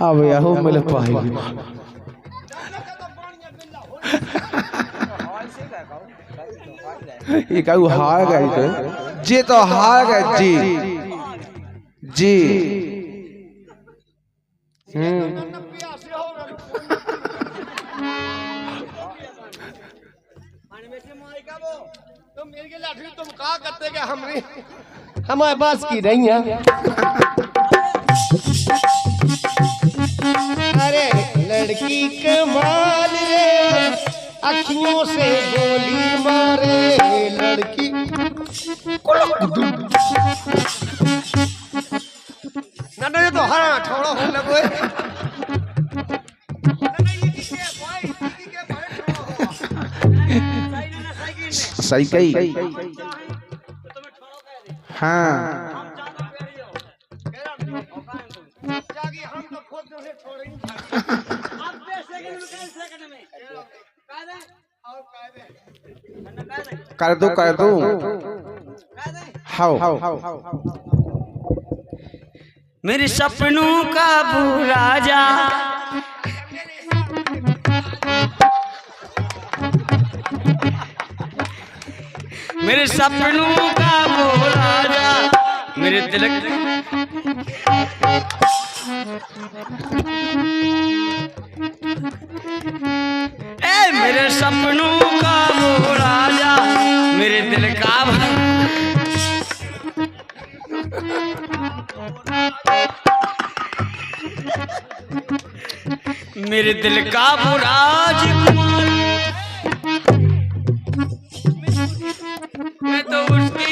अब यहो मिल पाएगी ये कहू हार गए जी तो हार गए जी तुम कहा करते क्या हमारे पास की नहीं है। अरे लड़की कमाल रे अखियों से गोली मारे लड़की ना ये तो हरा छोड़ो हो लगो सही कही हाँ कर दो हाउ मेरे सपनों का वो राजा मेरे सपनों का वो राजा मेरे दिल मेरे सपनों का वो राजा मेरे दिल का मेरे दिल का वो राजकुमार मैं तो उसकी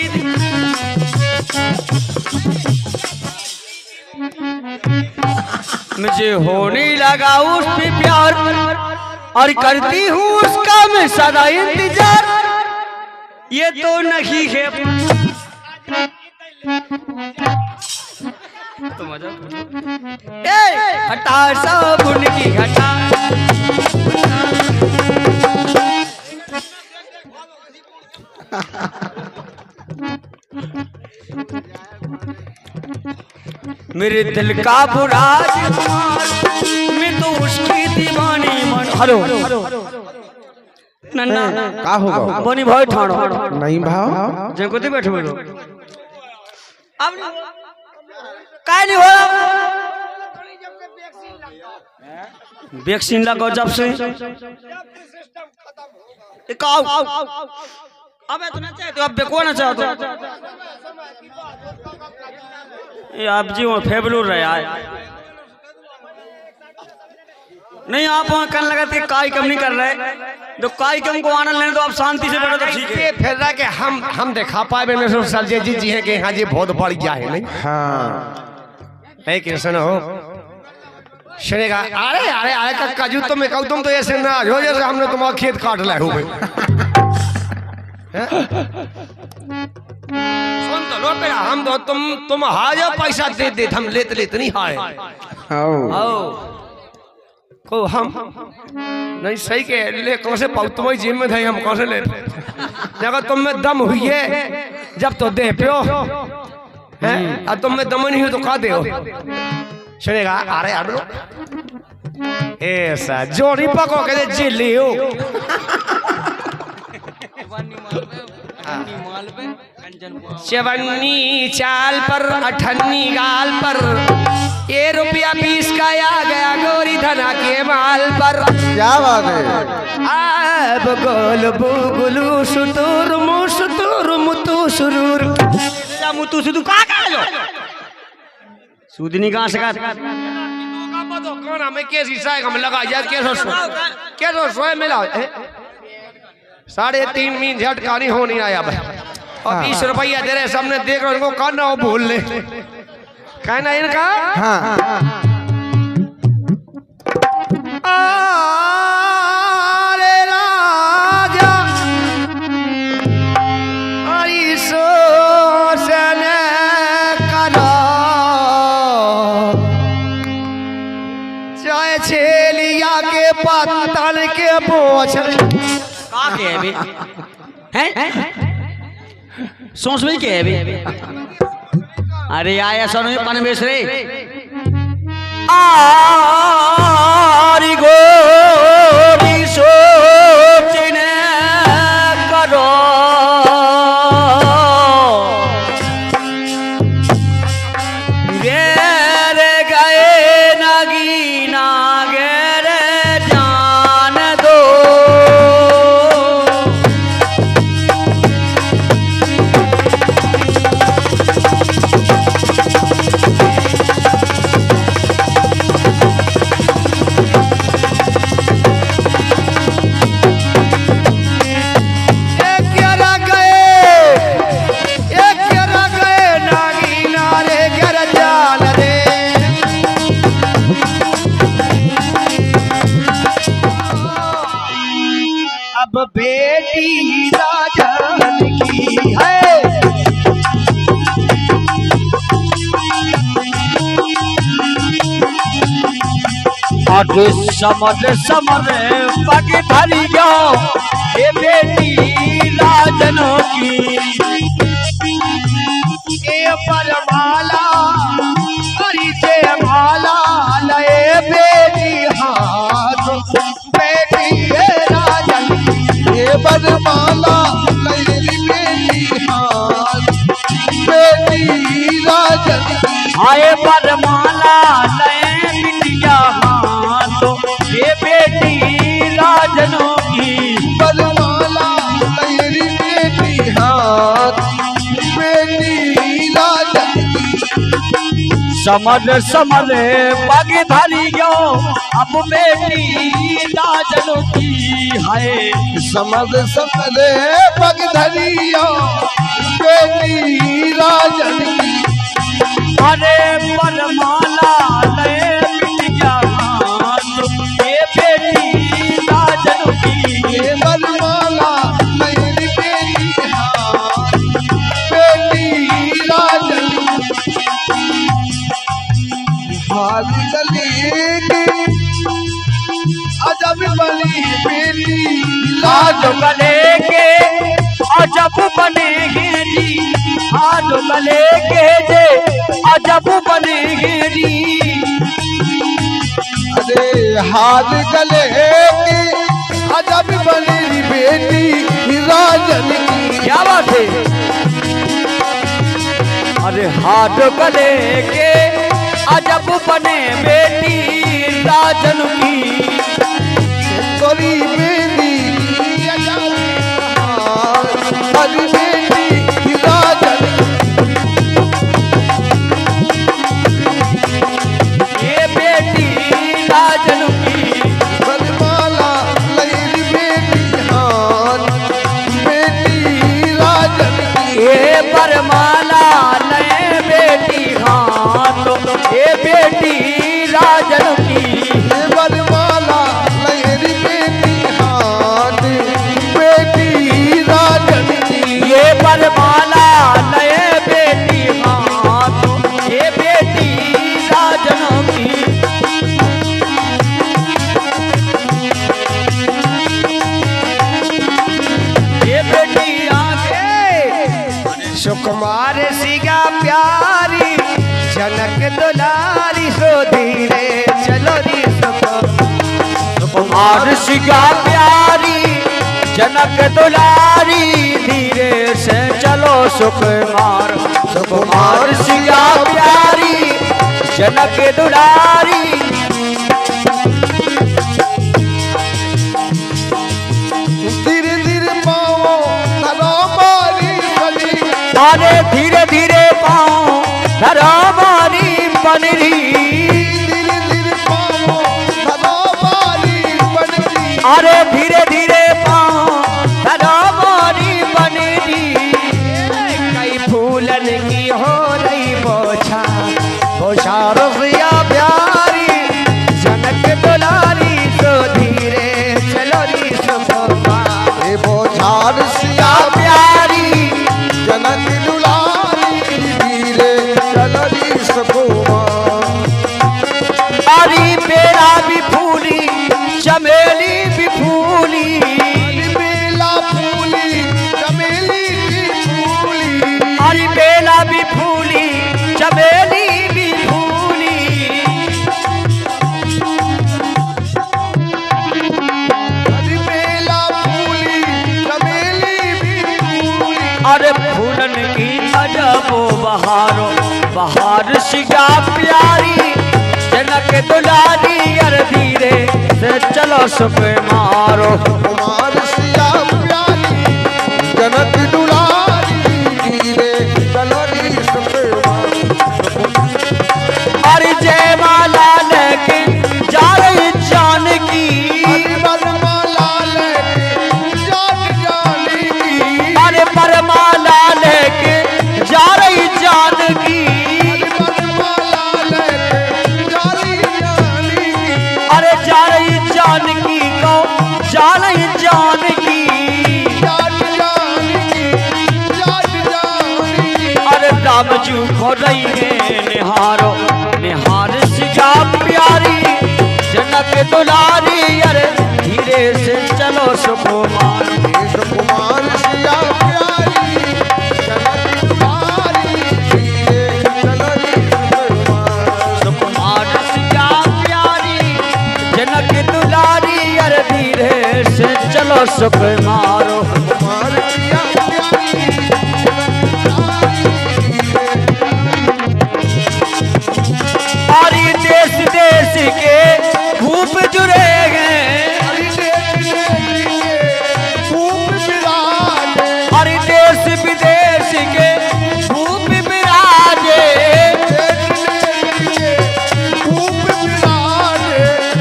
मुझे होने लगा उस पे प्यार और करती हूँ उसका मैं सदा इंतजार ये तो नहीं है तो मजा हटा सब उनकी हटा मेरे दिल का बुरा मैं तो उसकी दीवानी मन हेलो नन्ना का होगा बनी भाई ठाणो नहीं भाव जे कोते बैठो बैठो अब काय नहीं हो वैक्सीन लगाओ जब से आओ अबे तू ना चाहे तो अब बेको ना चाहो तो ये आप जी वो फेबलूर रहे आए नहीं आप वहाँ कन लगाते काई कम नहीं कर रहे तो काई कम को आनंद लेने तो आप शांति से बैठो तो ठीक है फिर रहा कि हम दिखा पाए में सरजे जी हैं कि हाँ जी बहुत बढ़िया है नहीं हाँ है कृष्ण हो सुनेगा अरे अरे अरे काजू तो मैं कहूँ तुम तो ऐसे ना हो जैसे हमने तुम्हारा खेत काट लाए हो सुन तो लो पे हम तो तुम हाजा पैसा दे हम लेते नहीं हारे आओ को हम नहीं सही के ले कौन से पाऊ तुम्हारी जिम में थे हम कौन से ले जगह तुम में दम हुई है जब तो दे पियो हैं और तुम में दम नहीं हुई तो खा दे हो सुनेगा अरे यार ऐसा जोड़ी पको के जिली हो चवन्नी चाल पर अठन्नी गाल पर ये रुपया 20 का आ गया गोरी धना के माल पर क्या बात है अब गोल बुगुलू सुतुर मुसुतुर मुतु सुरूर मुतु सुतु का लो सूदनी कहाँ से का कौन हमें कैसी साय हम लगा यार कैसो सोए मिला 3.5 मीन झटकानी होनी आया भाई और 20 रुपया दे रहे सबने देख रहे उनको कहना हो भूल ले कहना इनका हाँ अरे राजा ऐसो सने करो चाहे छेलिया के पत्तन के बोझ का के है बे हैं सोच में के है बे अरे आया सोनो पनवेश रे आरी गोरी सोचने करो गेर गए नगीना गेर जान दो अब बेटी राजन की है अठ समर समर पग धरियो ये बेटी राजनों की ए परमाला हरि से भाला लए बेटी हाथ बेटी है राजन ए परमाला लए बेटी हाथ बेटी राजन आए परमाला नए बिटिया हाथ ये बेटी राजनों की परमाला लए बेटी हाथ बेटी राजन समर समर पग धरियो अब बेटी राजनों की है समझ समझे पग धरियो बेटी राजन की अरे परमाला नए बिटिया हाथ ये बेटी राजनों की ये वरमाला मेरी बेटी हाथ बेटी राजन हाथ गली की अजब बनी बेटी हाथ राजन गले के अजब बनेगे जी हाथ गले के जे अजब बनेगे जी अरे हाथ गले की अजब बनी बेटी राजन की क्या बात है अरे हाथ गले के अजब बने बेटी राजन की तोरी बेटी हरी बेटी राजन ये बेटी राजन की वरमाला लहरी बेटी हाथ बेटी राजन की ये परमाला नए बेटी हाथ ये बेटी राजन की ये वरमाला लहरी बेटी हाथ बेटी राजन की ये परमाला नए बेटी हाथ ये बेटी राजन की ये बेटी आगे सुकुमार सिगा प्यारी जनक दुलारी सो धीरे चलो री कुमार सिगा प्यारी जनक दुलारी धीरे से चलो सुकुमार सुकुमार सिगा प्यारी जनक दुलारी धीरे धीरे पाओ धरो मारी बनी अरे धीरे धीरे पाँव धरा मारी बनरी धीरे धीरे पाओ धरो मारी बनी अरे धीरे धीरे पाँव धरा मारी बनरी कई फूलन की हो रही बोछा बोछा रुपया प्यारी जनक दुलारी तो धीरे चलो री सुकुमार ए बोछार सिया प्यारी जनक दुलारी धीरे चलो री सुकुमार हरी बेला भी फूली चमेली भी फूली बेला फूली चमेली की फूली हरी बेला भी फूली चमेली भी फूली सुख मारो। कुमार सिया प्यारी जनक दुलारी हीरे कलरी सुख अरे जय माला लेके जा रही जानकी, परमाला लेके जानकी, अरे परमाला लेके जा रही जानकी, परमाला लेके जा रही अरे जा रही जानकी को जा रही जानकी, अरे राम जू खो रही है निहारो, निहार सिया प्यारी जनक दुलारी, अरे धीरे से चलो सुकुमार। कुमार सिया प्यारी जनक दुलारी हीरे कलरी सुकुमार सिया प्यारी जनक दुलारी, अरे धीरे से चलो सुख मारो। कुमार सिया प्यारी और देश देश के खूब जुड़े हैं, और देश विदेश के खूब विराजे,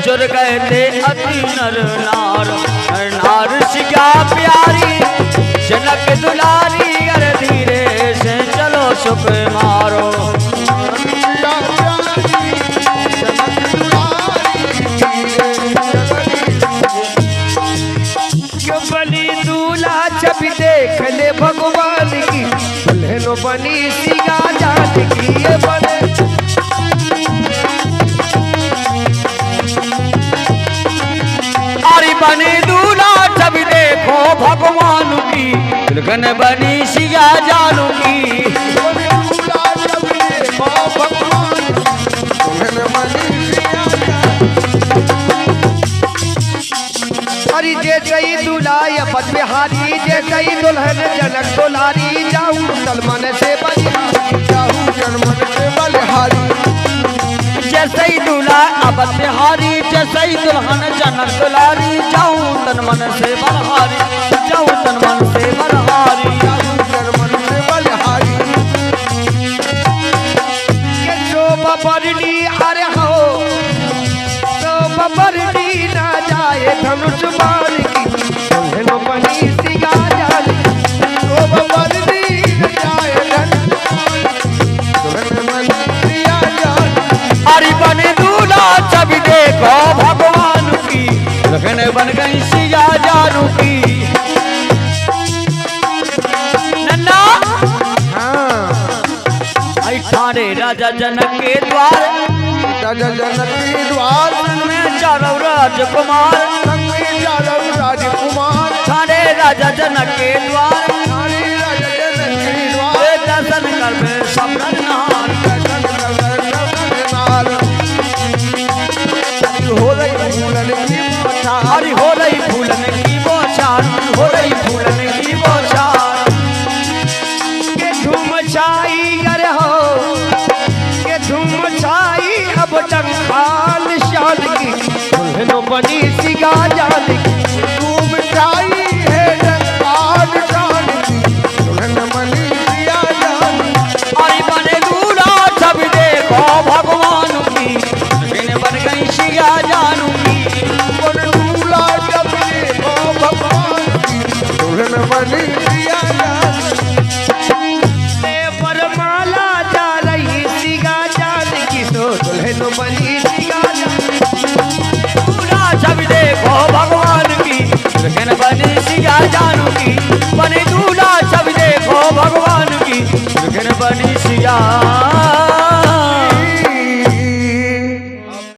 जुड़ गए थे अति नर नार, नार सिया प्यारी जनक दुलारी, अरे धीरे से चलो सुख मारो। बनी दूल्हा जब देख ले भगवान की, दुल्हन बनी सिया जानकी ये बने। अरे बने दूल्हा जब देखो भगवान की, दुल्हन बनी सिया जानू की, अरे जैसे ही दूल्हा या पद बिहारी, जैसे ही दुल्हन जनक दुलारी, जाऊं सलमान से बलिहारी, जाऊं सलमान से बलिहारी। जैसे ही दूल्हा अबद बिहारी, जैसे ही दुल्हन जनक दुलारी, जाऊं तन मन से बलहारी, जाऊं तन मन से बलहारी, जाऊं सलमान से बलिहारी। के शोभा बरनी अरे हो, शोभा बरनी ना जाए धनुष बाण की, दुल्हन बनी सिया जानकी, शोभा बरनी ना जाए धनुष दुल्हन बनी सिया जानकी, अरे बने दूल्हा जब देखो भगवान की, दुल्हन बन गई सिया जानू की। नन्ना आई ठाणे राजा जनक के द्वार, राजा जनक के द्वार में चारों राजकुमार, राजकुमार ठाणे राजा जनक के द्वार, राजा जनक के द्वार दर्शन कर में सब नहार, हो रही फूलन की बौछार, अरे हो रही फूलन की बौछार, हो रही फूलन की बौछार। के धूम छाई अरे हो, के धूम छाई अब टंखाल शान की, दुल्हन बनी सिया जानकी, धूम छाई है जंगाल शान की, दुल्हन बनी सिया जानकी, अरे बने दूल्हा सब देखो भगवान की, दुल्हन बन गई सिया जानू की। दूल्हा जब देखो भगवान की, दुल्हन बनी सिया जानकी, वरमाला जा रही सिया जानकी, तो दुल्हन बनी सिया जानकी, दूल्हा सब देखो भगवान की, दुल्हन बनी सिया जानू की, बने दूल्हा सब देखो भगवान की, दुल्हन बनी सिया